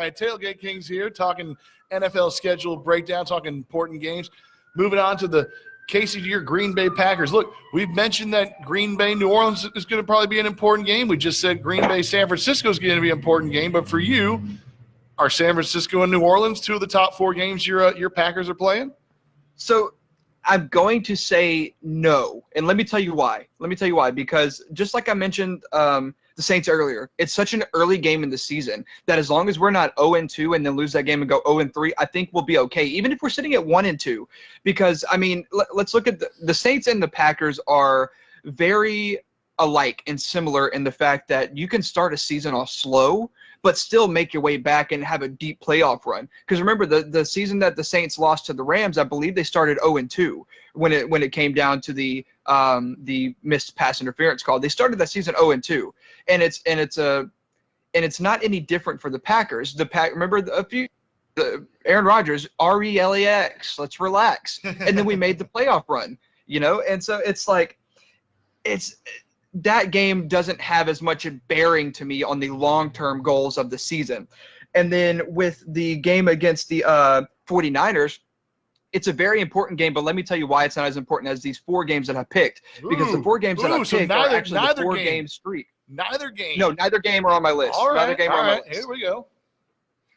right, Tailgate Kings here, talking NFL schedule breakdown, talking important games. Moving on to the KCD Green Bay Packers. Look, we've mentioned that Green Bay, New Orleans is going to probably be an important game. We just said Green Bay, San Francisco is going to be an important game. But for you, are San Francisco and New Orleans two of the top 4 games your Packers are playing? So I'm going to say no, and let me tell you why. Because just like I mentioned the Saints earlier, it's such an early game in the season that as long as we're not 0-2 and then lose that game and go 0-3, I think we'll be okay, even if we're sitting at 1-2. Because, I mean, let's look at the Saints and the Packers are very alike and similar in the fact that you can start a season off slow but still make your way back and have a deep playoff run. Because remember, the season that the Saints lost to the Rams, I believe they started 0-2 when it came down to the missed pass interference call. They started that season 0-2, and it's not any different for the Packers. Remember Aaron Rodgers, RELAX, let's relax, and then we made the playoff run, and so it's like that game doesn't have as much bearing to me on the long-term goals of the season. And then with the game against the 49ers, it's a very important game, but let me tell you why it's not as important as these 4 games that I picked. Because the 4 games that I picked are actually the 4-game streak. Neither game. No, neither game are on my list. All right, neither game are on my list. Here we go.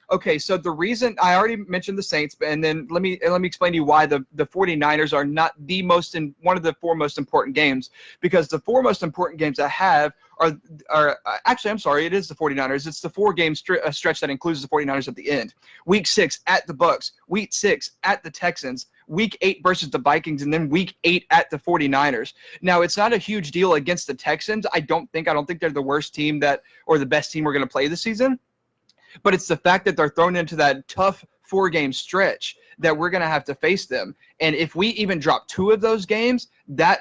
Okay, so the reason I already mentioned the Saints, and then let me explain to you why the 49ers are not one of the 4 most important games, because the 4 most important games I have are actually, I'm sorry, it is the 49ers. It's the 4-game stretch that includes the 49ers at the end. Week 6 at the Bucks, Week 6 at the Texans, Week 8 versus the Vikings, and then Week 8 at the 49ers. Now, it's not a huge deal against the Texans. I don't think they're the worst team or the best team we're going to play this season. But it's the fact that they're thrown into that tough 4-game stretch that we're going to have to face them. And if we even drop 2 of those games, that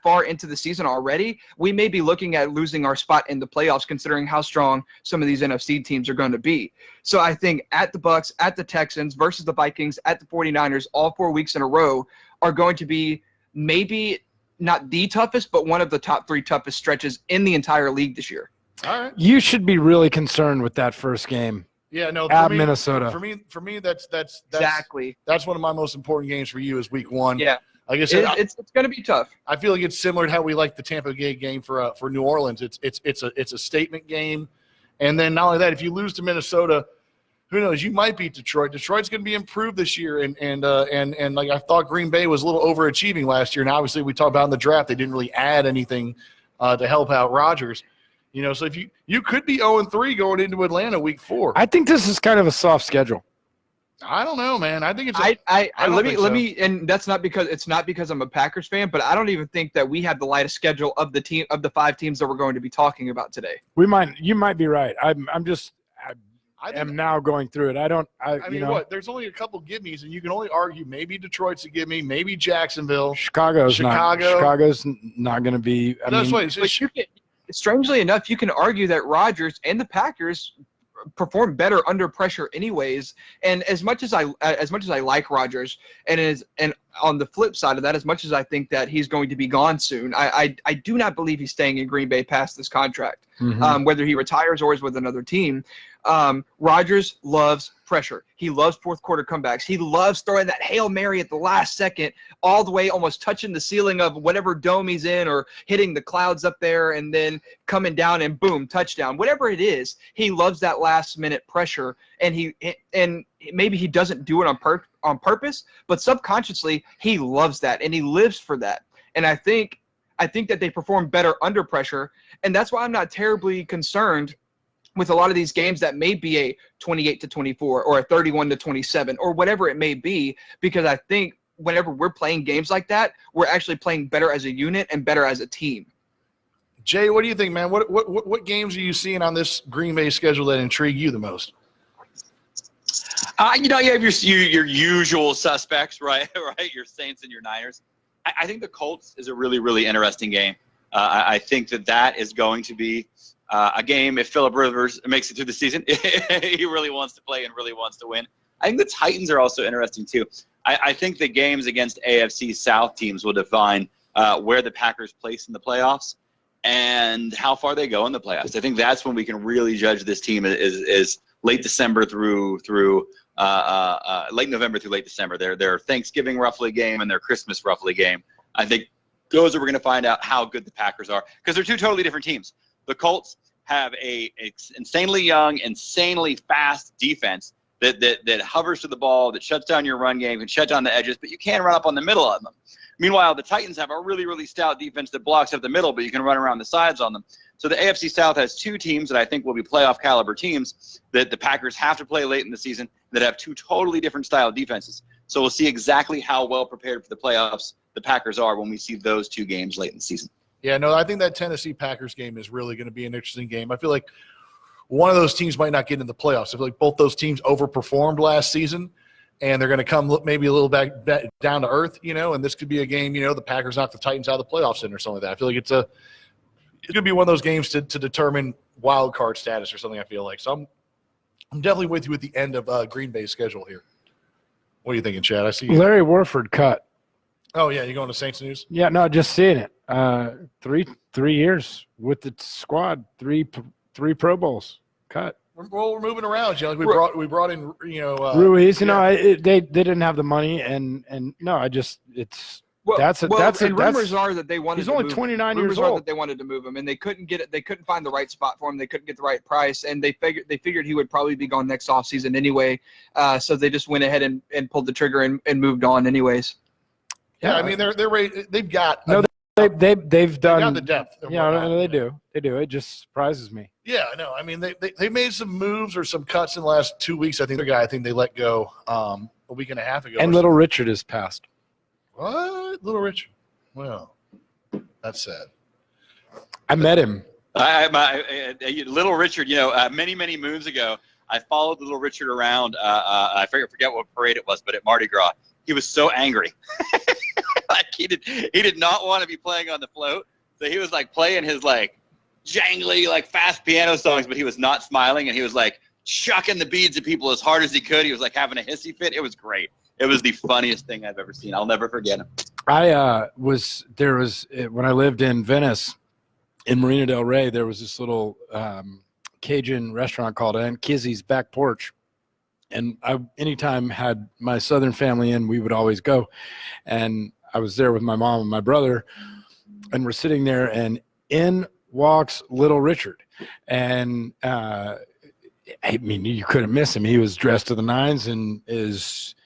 far into the season already, we may be looking at losing our spot in the playoffs, considering how strong some of these NFC teams are going to be. So I think at the Bucks, at the Texans versus the Vikings, at the 49ers, all 4 weeks in a row are going to be maybe not the toughest, but one of the top 3 toughest stretches in the entire league this year. All right. You should be really concerned with that first game. Yeah, no. At Minnesota. For me, that's exactly. That's one of my most important games for you is Week 1. Yeah. Like I said, it's going to be tough. I feel like it's similar to how we like the Tampa Bay game for New Orleans. It's a statement game, and then not only that, if you lose to Minnesota, who knows? You might beat Detroit. Detroit's going to be improved this year, and like I thought Green Bay was a little overachieving last year. And obviously, we talked about in the draft, they didn't really add anything to help out Rodgers. So if you could be 0-3 going into Atlanta Week 4. I think this is kind of a soft schedule. I don't know, man. I think it's. Let me, and that's not because I'm a Packers fan, but I don't even think that we have the lightest schedule of the 5 teams that we're going to be talking about today. You might be right. I am now going through it. I mean, what? There's only a couple gimmies, and you can only argue maybe Detroit's a gimme, maybe Jacksonville, Chicago's not going to be. Strangely enough, you can argue that Rodgers and the Packers perform better under pressure anyways. And as much as I like Rodgers, and on the flip side of that, as much as I think that he's going to be gone soon, I do not believe he's staying in Green Bay past this contract. Mm-hmm. Whether he retires or is with another team. Rodgers loves pressure. He loves fourth quarter comebacks. He loves throwing that Hail Mary at the last second, all the way almost touching the ceiling of whatever dome he's in or hitting the clouds up there and then coming down and boom, touchdown. Whatever it is, he loves that last minute pressure, and maybe he doesn't do it on purpose, but subconsciously he loves that and he lives for that. And I think that they perform better under pressure, and that's why I'm not terribly concerned with a lot of these games that may be a 28-24 or a 31-27 or whatever it may be, because I think whenever we're playing games like that, we're actually playing better as a unit and better as a team. Jay, what do you think, man? What games are you seeing on this Green Bay schedule that intrigue you the most? You have your usual suspects, right? Your Saints and your Niners. I think the Colts is a really, really interesting game. I think that is going to be a game, if Phillip Rivers makes it through the season, he really wants to play and really wants to win. I think the Titans are also interesting too. I think the games against AFC South teams will define where the Packers place in the playoffs and how far they go in the playoffs. I think that's when we can really judge this team is late December through late November through late December. Their Thanksgiving roughly game and their Christmas roughly game. I think those are we're going to find out how good the Packers are, because they're two totally different teams. The Colts have a insanely young, insanely fast defense that hovers to the ball, that shuts down your run game, can shut down the edges, but you can't run up on the middle of them. Meanwhile, the Titans have a really, really stout defense that blocks up the middle, but you can run around the sides on them. So the AFC South has two teams that I think will be playoff caliber teams that the Packers have to play late in the season that have two totally different style defenses. So we'll see exactly how well prepared for the playoffs the Packers are when we see those two games late in the season. Yeah, no, I think that Tennessee Packers game is really going to be an interesting game. I feel like one of those teams might not get in the playoffs. I feel like both those teams overperformed last season, and they're going to come maybe a little back down to earth, and this could be a game, the Packers knock the Titans out of the playoffs in or something like that. I feel like it's going to be one of those games to determine wild card status or something, I feel like. So I'm definitely with you at the end of Green Bay's schedule here. What are you thinking, Chad? I see you. Larry Warford cut. Oh, yeah, you going to Saints news? Yeah, no, just seeing it. 3 years with the squad, three Pro Bowls cut. Well, we're moving around, Like we brought in, Ruiz. They didn't have the money, and no, rumors are that they wanted. He's only 29 years old. That they wanted to move him, and they couldn't get it. They couldn't find the right spot for him. They couldn't get the right price, and they figured he would probably be gone next offseason anyway. So they just went ahead and pulled the trigger and moved on anyways. Yeah, I mean they're ready. They've got they've done got the depth. Yeah, they do. It just surprises me. Yeah, I know. I mean they made some moves or some cuts in the last 2 weeks. I think the guy they let go a week and a half ago. And Little Richard is passed. What? Little Richard? Well, that's sad. I met him. Little Richard, many moons ago, I followed Little Richard around. I forget what parade it was, but at Mardi Gras, he was so angry. Like he did not want to be playing on the float, so he was like playing his like jangly like fast piano songs, but he was not smiling, and he was like chucking the beads at people as hard as he could. He was like having a hissy fit. It was great. It was the funniest thing I've ever seen. I'll never forget him. When I lived in Venice, in Marina del Rey, there was this little Cajun restaurant called Aunt Kizzy's Back Porch. And I, anytime had my Southern family in, we would always go. And I was there with my mom and my brother, and we're sitting there, and in walks Little Richard. And I mean, you couldn't miss him. He was dressed to the nines and is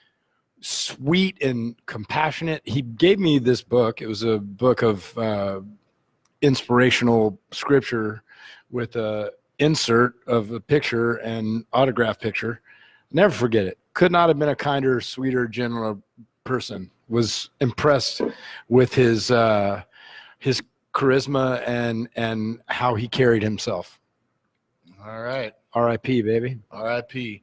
sweet and compassionate. He gave me this book. It was a book of inspirational scripture with a insert of a picture and autograph picture. Never forget it. Could not have been a kinder, sweeter, gentler person. Was impressed with his charisma and how he carried himself. All right. R.I.P., baby. R.I.P.